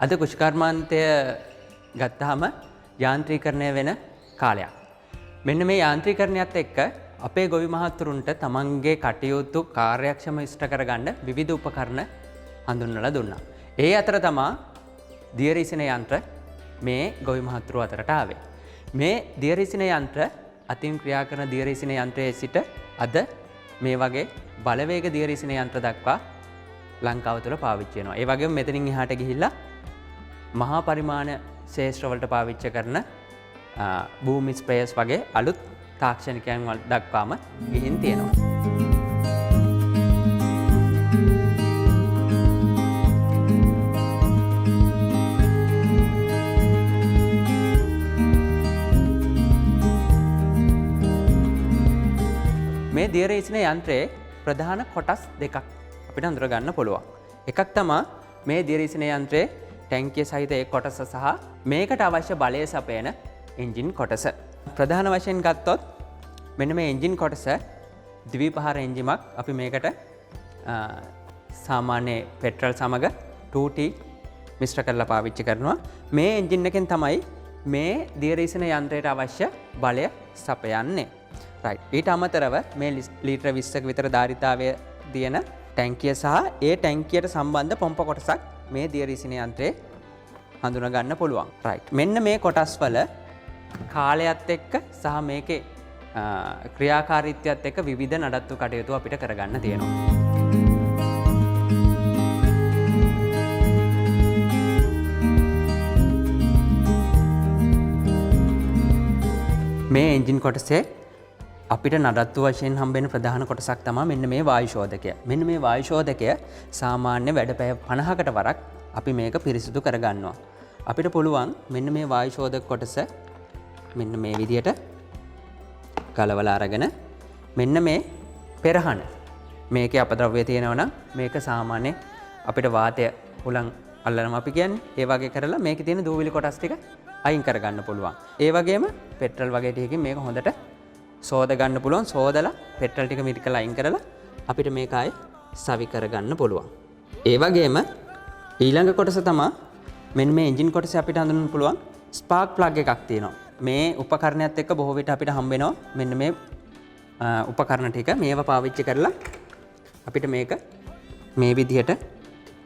අද කෘෂිකර්මාන්තය ගත්තාම යාන්ත්‍රීකරණය වෙන කාලයක්. මෙන්න මේ යාන්ත්‍රීකරණයත් එක්ක අපේ ගොවි මහතුරුන්ට තමන්ගේ කටයුතු කාර්යක්ෂම ඉෂ්ට කරගන්න විවිධ උපකරණ හඳුන්වලා දුන්නා. ඒ අතර තමා දියරිසින යන්ත්‍ර මේ ගොවි මහතුරු අතරට ආවේ. මේ දියරිසින යන්ත්‍ර අතින් ක්‍රියා කරන දියරිසින යන්ත්‍රයේ සිට අද මේ වගේ බලවේග දියරිසින යන්ත්‍ර දක්වා ලංකාව තුළ පාවිච්චි වෙනවා. ඒ වගේම මෙතනින් එහාට ගිහිල්ලා මහා පරිමාණ ශේෂ්ත්‍රවලට පාවිච්චි කරන භූමි ස්ප්‍රේයර්ස් වගේ අලුත් තාක්ෂණිකයන් දක්වාම ගිහින් තියෙනවා. මේ දියරිසින යන්ත්‍රයේ ප්‍රධාන කොටස් දෙකක් අපිට අඳුර ගන්න පුළුවන්. එකක් තමයි මේ දියරිසින යන්ත්‍රයේ ටැංකිය සහිත ඒ කොටස සහ මේකට අවශ්‍ය බලය සපයන එන්ජින් කොටස. ප්‍රධාන වශයෙන් ගත්තොත් මෙන්න මේ එන්ජින් කොටස ද්විපහර එන්ජිමක් අපි මේකට සාමාන්‍ය පෙට්‍රල් සමග 2T මිශ්‍ර කරලා පාවිච්චි කරනවා. මේ එන්ජින් එකෙන් තමයි මේ දියරිසින යන්ත්‍රයට අවශ්‍ය බලය සපයන්නේ. right. ඊට අමතරව මේ ලීටර 20ක විතර ධාරිතාවය තියෙන ටැංකිය සහ ඒ ටැංකියට සම්බන්ධ පොම්ප කොටසක් මේ දියරිසින යන්ත්‍රයේ හඳුනා ගන්න පුළුවන්. right. මෙන්න මේ කොටස් වල කාලයත් එක්ක සහ මේකේ ක්‍රියාකාරීත්වයත් එක්ක විවිධ නඩත්තු කටයුතු අපිට කරගන්න තියෙනවා. මේ එන්ජින් කොටසේ අපිට නඩත්තු වශයෙන් හම්බෙන ප්‍රධාන කොටසක් තමයි මෙන්න මේ වායු ශෝධකය. මෙන්න මේ වායු ශෝධකය සාමාන්‍ය වැඩපැය 50කට වරක් අපි මේක පිරිසිදු කරගන්නවා. අපිට පුළුවන් මෙන්න මේ වායු ශෝධක කොටස මෙන්න මේ විදියට ගලවලා අරගෙන මෙන්න මේ පෙරහන මේකේ අපද්‍රව්‍ය තියෙනවා නම් මේක සාමාන්‍ය අපිට වාතය උලන් අල්ලනවා අපි කියන්නේ. ඒ වගේ කරලා මේකේ තියෙන දූවිලි කොටස් ටික අයින් කරගන්න පුළුවන්. ඒ වගේම පෙට්‍රල් වගේ ටිකකින් මේක හොඳට සෝද ගන්න පුළුවන්. සෝදලා පෙට්‍රල් ටික මිරිකලා අයින් කරලා අපිට මේක ආයේ සවි කරගන්න පුළුවන්. ඒ වගේම ඊළඟ කොටස තමයි මෙන්න මේ එන්ජින් කොටසේ අපිට හඳුනන්න පුළුවන් ස්පාර්ක් ප්ලග් එකක් තියෙනවා. මේ උපකරණයත් එක්ක බොහෝ විට අපිට හම්බ වෙනවා මෙන්න මේ උපකරණ ටික. මේවා පාවිච්චි කරලා අපිට මේක මේ විදිහට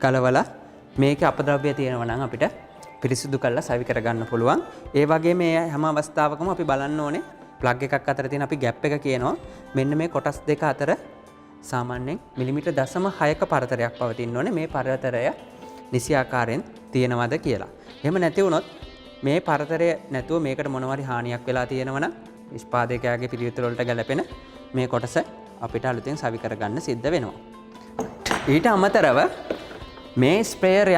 කලවලා මේකේ අපද්‍රව්‍ය තියෙනවා නම් අපිට පිරිසිදු කරලා සවි කරගන්න පුළුවන්. ඒ වගේ මේ හැම අවස්ථාවකම අපි බලන්න ඕනේ ප්ලග් එකක් අතර තියෙන අපි ගැප් එක කියනවා. මෙන්න මේ කොටස් දෙක අතර සාමාන්‍යයෙන් මිලිමීටර් 0.6ක පරතරයක් පවතින්න ඕනේ. මේ පරතරය නිසි ආකාරයෙන් තියෙනවද කියලා. එහෙම නැති වුණොත් මේ පරතරය නැතුව මේකට මොනවාරි හානියක් වෙලා තියෙනවා නම් නිෂ්පාදකයාගේ පිළිවෙත වලට ගැලපෙන මේ කොටස අපිට අලුතෙන් සවි කරගන්න සිද්ධ වෙනවා. ඊට අමතරව මේ ස්ප්‍රේයර්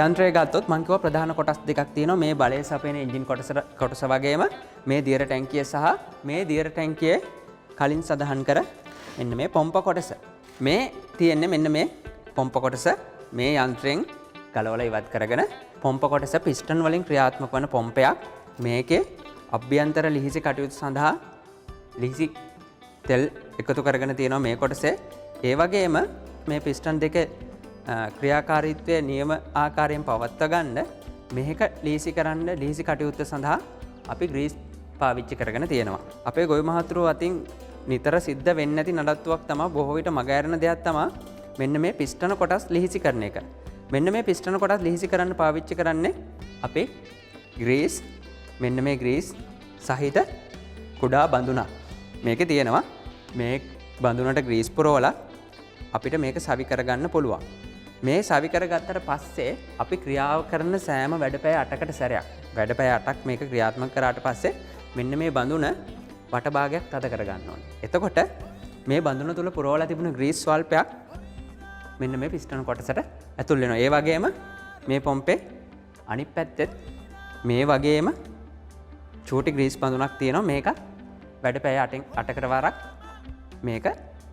යන්ත්‍රය ගත්තොත් මම කිව්වා ප්‍රධාන කොටස් දෙකක් තියෙනවා. මේ බලය සපයන එන්ජින් කොටස වගේම මේ දියර ටැංකිය සහ මේ දියර ටැංකියේ කලින් සඳහන් කර මෙන්න මේ පොම්ප කොටස. මේ තියෙන්නේ මෙන්න මේ පොම්ප කොටස මේ යන්ත්‍රයෙන් ගලවලා ඉවත් කරගෙන පොම්ප කොටස පිස්ටන් වලින් ක්‍රියාත්මක වන පොම්පයක්. මේකේ අභ්‍යන්තර ලිහිසි කටයුතු සඳහා ලිහිසි තෙල් එකතු කරගෙන තියෙනවා මේ කොටසේ. ඒ වගේම මේ පිස්ටන් දෙක ක්‍රියාකාරීත්වය නියම ආකාරයෙන් පවත්වා ගන්න මේක ලීසි කරන්න ලීසි කටයුත්ත සඳහා අපි ග්‍රීස් පාවිච්චි කරගෙන තියෙනවා. අපේ ගොවි මහතුරු අතින් නිතර සිද්ධ වෙන්නේ නැති නඩත්තුවක් තමයි බොහෝ විට මගහැරෙන දෙයක් තමයි මෙන්න මේ පිස්ටන කොටස් ලිහිසි කරන එක. මෙන්න මේ පිස්ටන කොටස් ලිහිසි කරන්න පාවිච්චි කරන්නේ අපේ ග්‍රීස්. මෙන්න මේ ග්‍රීස් සහිත කුඩා බඳුනක් මේකේ තියෙනවා. මේ බඳුනට ග්‍රීස් පුරවලා අපිට මේක සවි කරගන්න පුළුවන්. මේ සවි කරගත්තට පස්සේ අපි ක්‍රියාව කරන සෑම වැඩපැය 8කට සැරයක් වැඩපැය 8ක් මේක ක්‍රියාත්මක කරාට පස්සේ මෙන්න මේ බඳුන වටභාගයක් තද කරගන්න ඕනේ. එතකොට මේ බඳුන තුල පුරවලා තිබුණ ග්‍රීස් ස්වල්පයක් මෙන්න මේ පිස්ටන් කොටසට ඇතුල් වෙනවා. ඒ වගේම මේ පොම්පේ අනිත් පැත්තෙත් මේ වගේම චූටි ග්‍රීස් බඳුනක් තියෙනවා. මේක වැඩපැය 8කට වරක් මේක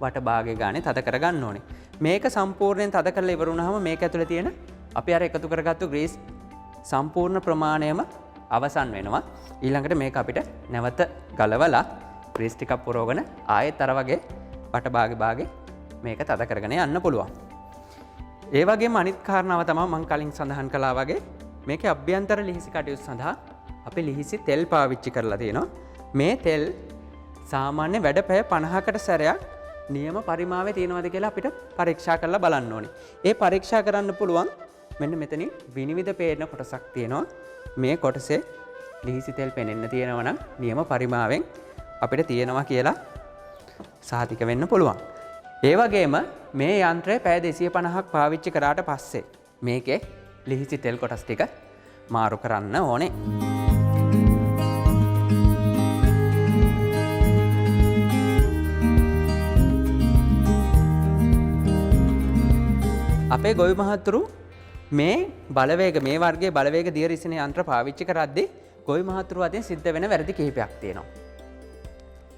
වටභාගය ගානේ තද කරගන්න ඕනේ. මේක සම්පූර්ණයෙන් තද කරලා ඉවර වුණාම මේක ඇතුලේ තියෙන අපි අර එකතු කරගත්තු ග්‍රීස් සම්පූර්ණ ප්‍රමාණයම අවසන් වෙනවා. ඊළඟට මේක අපිට නැවත ගලවලා ග්‍රීස් ටිකක් පුරවගෙන ආයෙත් අර වගේ වටභාගේ මේක තද කරගෙන යන්න පුළුවන්. ඒ වගේම අනිත් කාරණාව තමයි මම කලින් සඳහන් කළා වගේ මේකේ අභ්‍යන්තර ලිහිසි කටයුතු සඳහා අපි ලිහිසි තෙල් පාවිච්චි කරලා තියෙනවා. මේ තෙල් සාමාන්‍ය වැඩ පැය 50කට සැරයක් නියම පරිමාවේ තියෙනවද කියලා අපිට පරීක්ෂා කරලා බලන්න ඕනේ. ඒ පරීක්ෂා කරන්න පුළුවන් මෙන්න මෙතනින් විනිවිද පේන කොටසක් තියෙනවා. මේ කොටසේ ලිහිසි තෙල් පෙනෙන්න තියෙනවා නම් නියම පරිමාවෙන් අපිට තියෙනවා කියලා සාතික වෙන්න පුළුවන්. ඒ වගේම මේ යන්ත්‍රය පැය 250ක් පාවිච්චි කරාට පස්සේ මේකේ ලිහිසි තෙල් කොටස් ටික මාරු කරන්න ඕනේ. අපේ ගොවි මහතුරු මේ බලවේග මේ වර්ගයේ බලවේග දිය රිසින යන්ත්‍ර පාවිච්චි කරද්දී ගොවි මහතුරු අතින් සිද්ධ වෙන වැරදි කිහිපයක් තියෙනවා.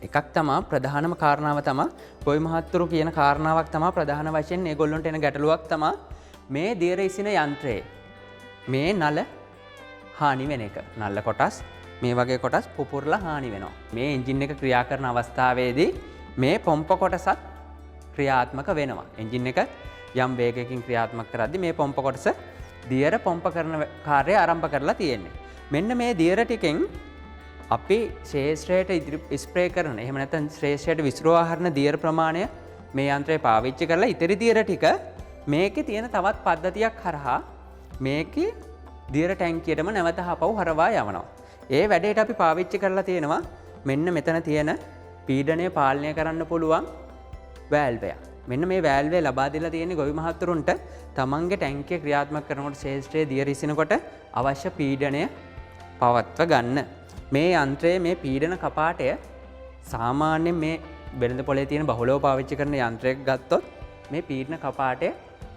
එකක් තමයි ප්‍රධානම කාරණාව තමයි ගොවි මහතුරු කියන කාරණාවක් තමයි ප්‍රධාන වශයෙන් මේගොල්ලන්ට එන ගැටලුවක් තමයි මේ දිය රිසින යන්ත්‍රයේ මේ නල හානි වෙන එක. නල්ල කොටස් මේ වගේ කොටස් පුපුරලා හානි වෙනවා. මේ එන්ජින් එක ක්‍රියා කරන අවස්ථාවේදී මේ පොම්ප කොටසත් ක්‍රියාත්මක වෙනවා. එන්ජින් එක යම් වේගයකින් ක්‍රියාත්මක කරද්දී මේ පොම්ප කොටස දියර පොම්ප කරන කාර්යය ආරම්භ කරලා තියෙන්නේ. මෙන්න මේ දියර ටිකෙන් අපි ශ්‍රේෂ්ඨයට ස්ප්‍රේ කරන එහෙම නැත්නම් ශ්‍රේෂ්ඨයට විසිරුවා හරින දියර ප්‍රමාණය මේ යන්ත්‍රය පාවිච්චි කරලා ඉතිරි දියර ටික මේකේ තියෙන තවත් පද්ධතියක් හරහා මේකේ දියර ටැංකියටම නැවත ආපහු හරවා යවනවා. ඒ වැඩේට අපි පාවිච්චි කරලා තියෙනවා මෙන්න මෙතන තියෙන පීඩනය පාලනය කරන්න පුළුවන් වැල්වයක්. මෙන්න මේ වැල්වේ ලබා දීලා තියෙන ගොවි මහතුරුන්ට තමන්ගේ ටැංකිය ක්‍රියාත්මක කරනකොට ශ්‍රේෂ්ඨයේ දිය රිසිනකොට අවශ්‍ය පීඩනය පවත්ව ගන්න. මේ යන්ත්‍රයේ මේ පීඩන කපාටය සාමාන්‍යයෙන් මේ වෙළඳ පොලේ තියෙන බහුලව පාවිච්චි කරන යන්ත්‍රයක් ගත්තොත් මේ පීඩන කපාටය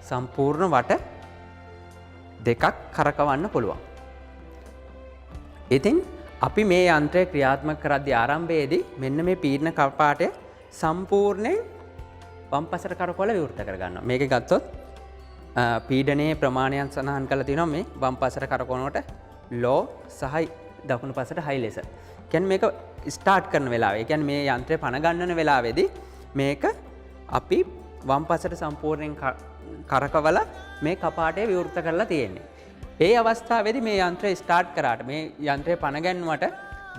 සම්පූර්ණ වට දෙකක් කරකවන්න පුළුවන්. ඉතින් අපි මේ යන්ත්‍රය ක්‍රියාත්මක කරද්දී ආරම්භයේදී මෙන්න මේ පීඩන කපාටය සම්පූර්ණයෙන් වම් පසට කරකවල විවෘත කරගන්නවා. මේක ගත්තොත් පීඩනයේ ප්‍රමාණයන් සඳහන් කරලා තියෙනවා මේ වම් පසට කරකවනකොට ලෝ සහ දකුණු පසට හයි ලෙස. කියන්නේ මේක ස්ටාර්ට් කරන වෙලාවේ, ඒ කියන්නේ මේ යන්ත්‍රය පණ ගන්නන වෙලාවේදී මේක අපි වම් පසට සම්පූර්ණයෙන් කරකවලා මේ කපාටය විවෘත කරලා තියෙන්නේ. ඒ අවස්ථාවේදී මේ යන්ත්‍රය ස්ටාර්ට් කරාට මේ යන්ත්‍රය පණ ගැන්වුවට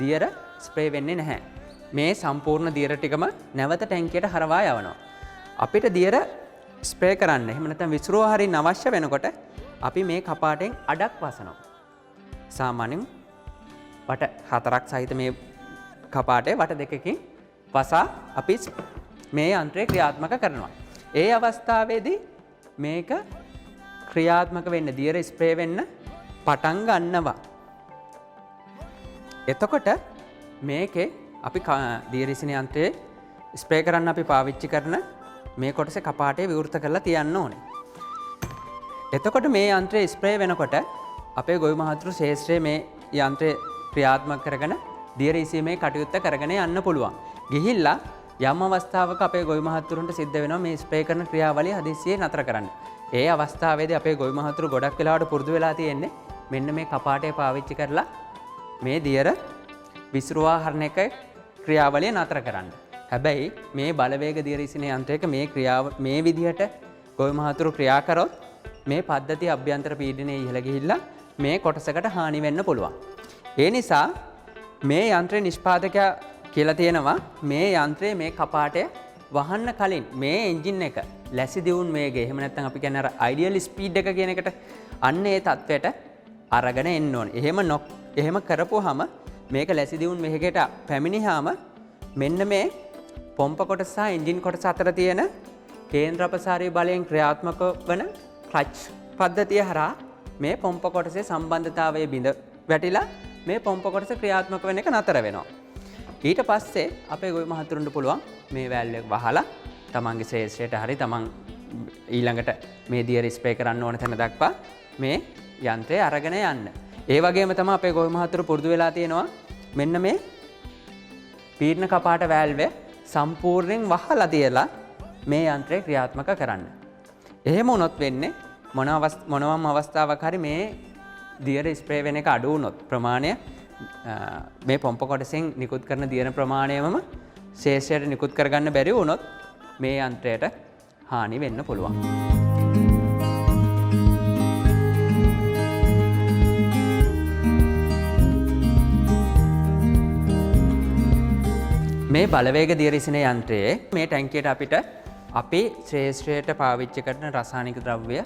දියර ස්ප්‍රේ වෙන්නේ නැහැ. මේ සම්පූර්ණ දියර ටිකම නැවත ටැංකියට හරවා යවනවා. අපිට දියර ස්ප්‍රේ කරන්න එහෙම නැත්නම් විසිරුවා හරින්න අවශ්‍ය වෙනකොට අපි මේ කපාටෙන් අඩක් වසනවා. සාමාන්‍යයෙන් වට 4ක් සහිත මේ කපාටේ වට දෙකකින් වසා අපි මේ යන්ත්‍රය ක්‍රියාත්මක කරනවා. ඒ අවස්ථාවේදී මේක ක්‍රියාත්මක වෙන්න දියර ස්ප්‍රේ වෙන්න පටන් ගන්නවා. එතකොට මේකේ අපි දිය රිසින යන්ත්‍රයේ ස්ප්‍රේ කරන්න අපි පාවිච්චි කරන මේ කොටසේ කපාටේ විවෘත කරලා තියන්න ඕනේ. එතකොට මේ යන්ත්‍රය ස්ප්‍රේ වෙනකොට අපේ ගොවි මහතුරු ශේෂ්ත්‍රයේ මේ යන්ත්‍රය ක්‍රියාත්මක කරගෙන දියර ඉසීමේ කටයුත්ත කරගෙන යන්න පුළුවන්. ගිහිල්ලා යම් අවස්ථාවක අපේ ගොවි මහතුරුන්ට සිද්ධ වෙනවා මේ ස්ප්‍රේ කරන ක්‍රියාවලිය හදිස්සියේ නතර කරන්න. ඒ අවස්ථාවේදී අපේ ගොවි මහතුරු ගොඩක් වෙලාවට පුරුදු වෙලා තියෙන්නේ මෙන්න මේ කපාටේ පාවිච්චි කරලා මේ දියර විසිරුවා හරින එක ක්‍රියාවලිය නතර කරන්න. හැබැයි මේ බලවේග දිය රිසින යන්ත්‍රයක මේ ක්‍රියාව මේ විදිහට ගොවි මහතුරු ක්‍රියා කරොත් මේ පද්ධතිය අභ්‍යන්තර පීඩනයේ ඉහළ ගිහිල්ලා මේ කොටසකට හානි වෙන්න පුළුවන්. ඒ නිසා මේ යන්ත්‍රයේ නිෂ්පාදකයා කියලා තියෙනවා මේ යන්ත්‍රයේ මේ කපාටය වහන්න කලින් මේ එන්ජින් එක ලැසි දියුණු වේගය එහෙම නැත්නම් අපි කියන්නේ අර අයිඩියල් ස්පීඩ් එක කියන එකට අන්න ඒ තත්වයට අරගෙන එන්න ඕනේ. එහෙම කරපුවාම මේක ලැසි දියුණු වේගයට පැමිණියාම මෙන්න මේ පොම්ප කොටස සහ එන්ජින් කොටස අතර තියෙන කේන්ද්‍ර අපසාරී බලයෙන් ක්‍රියාත්මක වන ක්ලච් පද්ධතිය හරහා මේ පොම්ප කොටසේ සම්බන්ධතාවය බිඳ වැටිලා මේ පොම්ප කොටස ක්‍රියාත්මක වෙන එක නතර වෙනවා. ඊට පස්සේ අපේ ගොවි මහතුරුන්ට පුළුවන් මේ වැල්ව එක වහලා තමන්ගේ ශ්‍රේෂ්ඨයට හරි තමන් ඊළඟට මේ දියර ස්ප්‍රේ කරන්න ඕන තැන දක්වා මේ යන්ත්‍රය අරගෙන යන්න. ඒ වගේම තමයි අපේ ගොවි මහතුරු පුරුදු වෙලා තියෙනවා මෙන්න මේ පීඩන කපාට වැල්ව සම්පූර්ණයෙන් වහලා තියලා මේ යන්ත්‍රය ක්‍රියාත්මක කරන්න. එහෙම වුණොත් වෙන්නේ මොනවම් අවස්ථාවක් හරි මේ දියර ස්ප්‍රේ වෙන එක අඩු වුණොත් ප්‍රමාණය මේ පොම්ප කොටසෙන් නිකුත් කරන දියර ප්‍රමාණයම ශේෂයට නිකුත් කරගන්න බැරි වුණොත් මේ යන්ත්‍රයට හානි වෙන්න පුළුවන්. මේ බලවේග දියරිසින යන්ත්‍රයේ මේ ටැංකියට අපිට අපි ශ්‍රේෂ්ඨයට පාවිච්චි කරන රසායනික ද්‍රව්‍ය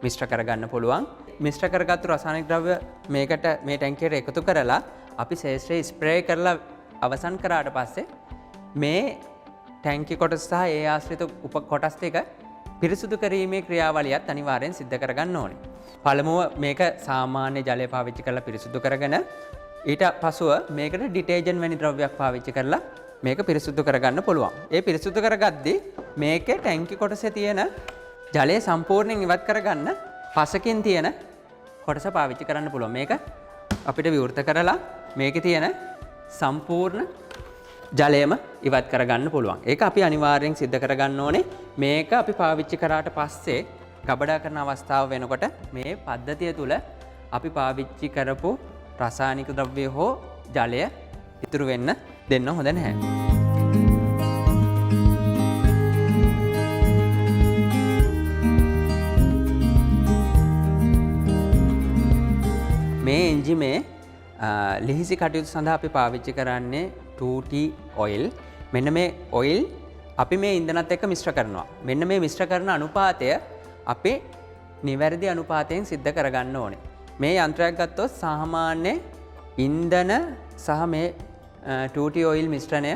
මිශ්‍ර කරගන්න පුළුවන්. මිශ්‍ර කරගත්තු රසායනික ද්‍රව්‍ය මේකට මේ ටැංකියට එකතු කරලා අපි ශ්‍රේෂ්ඨය ස්ප්‍රේ කරලා අවසන් කරාට පස්සේ මේ ටැංකි කොටස සහ ඒ ආශ්‍රිත උප කොටස් ටික පිරිසුදු කිරීමේ ක්‍රියාවලියත් අනිවාර්යෙන් සිද්ධ කරගන්න ඕනේ. පළමුව මේක සාමාන්‍ය ජලය පාවිච්චි කරලා පිරිසුදු කරගෙන ඊට පසුව මේකට ඩිටර්ජන්ට් වැනි ද්‍රව්‍යයක් පාවිච්චි කරලා මේක පිරිසුදු කරගන්න පුළුවන්. ඒ පිරිසුදු කරගද්දී මේකේ ටැංකි කොටසේ තියෙන ජලය සම්පූර්ණයෙන් ඉවත් කරගන්න පසකින් තියෙන කොටස පාවිච්චි කරන්න පුළුවන්. මේක අපිට විවෘත කරලා මේකේ තියෙන සම්පූර්ණ ජලයම ඉවත් කරගන්න පුළුවන්. ඒක අපි අනිවාර්යෙන් සිද්ධ කරගන්න ඕනේ. මේක අපි පාවිච්චි කරාට පස්සේ ගබඩා කරන අවස්ථාව වෙනකොට මේ පද්ධතිය තුළ අපි පාවිච්චි කරපු රසායනික ද්‍රව්‍ය හෝ ජලය ඉතුරු වෙන්න දෙන්න හොඳ නැහැ. මේ එන්ජිමේ ලිහිසි කටයුතු සඳහා අපි පාවිච්චි කරන්නේ 2T ඔයිල්. මෙන්න මේ ඔයිල් අපි මේ ඉන්ධනත් එක්ක මිශ්‍ර කරනවා. මෙන්න මේ මිශ්‍ර කරන අනුපාතය අපි නිවැරදි අනුපාතයෙන් සිද්ධ කරගන්න ඕනේ. මේ යන්ත්‍රයක් ගත්තොත් සාමාන්‍ය ඉන්ධන සහ මේ 2T ඔයිල් මිශ්‍රණය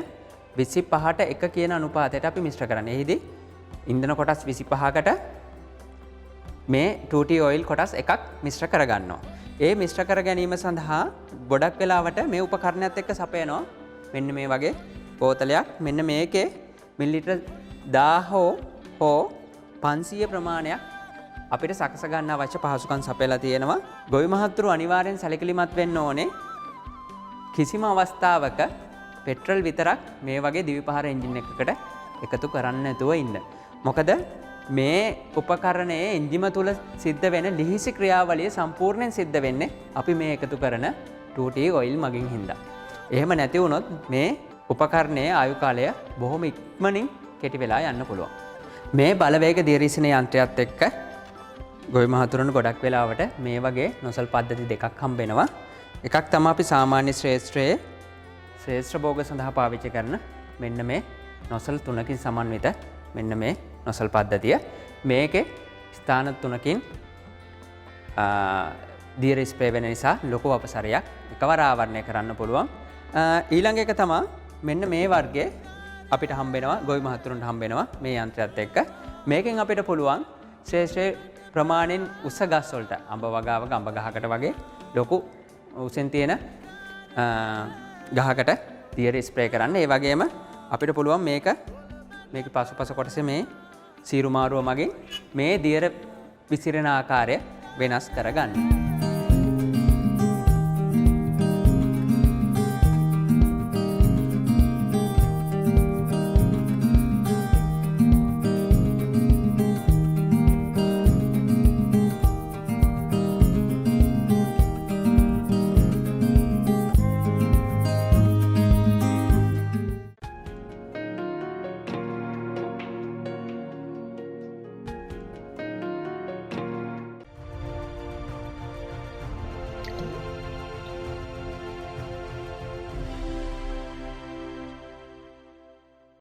25ට 1 කියන අනුපාතයට අපි මිශ්‍ර කරන්නේ. එහිදී ඉන්ධන කොටස් 25කට මේ 2T ඔයිල් කොටස් එකක් මිශ්‍ර කරගන්නවා. ඒ මිශ්‍ර කර ගැනීම සඳහා ගොඩක් වෙලාවට මේ උපකරණයත් එක්ක සපයනවා. මෙන්න මේ වගේ බෝතලයක්. මෙන්න මේකේ මිලිලිටර් 1000 හෝ 500 ප්‍රමාණයක් අපිට සකස ගන්න අවශ්‍ය පහසුකම් සපයලා තියෙනවා. ගොවි මහත්තුරු අනිවාර්යෙන් සැලකිලිමත් වෙන්න ඕනේ. කිසිම අවස්ථාවක පෙට්‍රල් විතරක් මේ වගේ දිවිපහර එන්ජින් එකකට එකතු කරන්න නැතුව ඉන්න. මොකද මේ උපකරණයේ එන්ජිම තුල සිද්ධ වෙන ලිහිසි ක්‍රියාවලිය සම්පූර්ණයෙන් සිද්ධ වෙන්නේ අපි මේ එකතු කරන 2T ඔයිල් මගින් හින්දා. එහෙම නැති වුණොත් මේ උපකරණයේ ආයු කාලය බොහොම ඉක්මනින් කෙටි වෙලා යන්න පුළුවන්. මේ බලවේග දියරිසින යන්ත්‍රයත් එක්ක ගොවි මහතුරුන් ගොඩක් වෙලාවට මේ වගේ නොසල් පද්ධති දෙකක් හම්බ වෙනවා. එකක් තමයි අපි සාමාන්‍ය ශ්‍රේෂ්ඨ භෝග සඳහා පාවිච්චි කරන මෙන්න මේ නොසල් 3කින් සමන්විත මෙන්න මේ නොසල් පද්ධතිය. මේකේ ස්ථාන 3කින් දියර ස්ප්‍රේ වෙන නිසා ලොකු අපසරයක් එකවර ආවරණය කරන්න පුළුවන්. ඊළඟ එක තමයි මෙන්න මේ වර්ගයේ අපිට හම්බෙනවා ගොවි මහතුරුන්ට හම්බෙනවා මේ යන්ත්‍රයත් එක්ක. මේකෙන් අපිට පුළුවන් ශ්‍රේෂ්ඨ ප්‍රමාණයෙන් උස ගස් වලට අඹ වගාවක අඹ ගහකට වගේ ලොකු උසෙන් තියෙන ගහකට දියර ස්ප්‍රේ කරන්න. ඒ වගේම අපිට පුළුවන් මේකේ පසුපස කොටසේ මේ සීරු මාරුව මගින් මේ දියර විසිරෙන ආකාරය වෙනස් කරගන්න.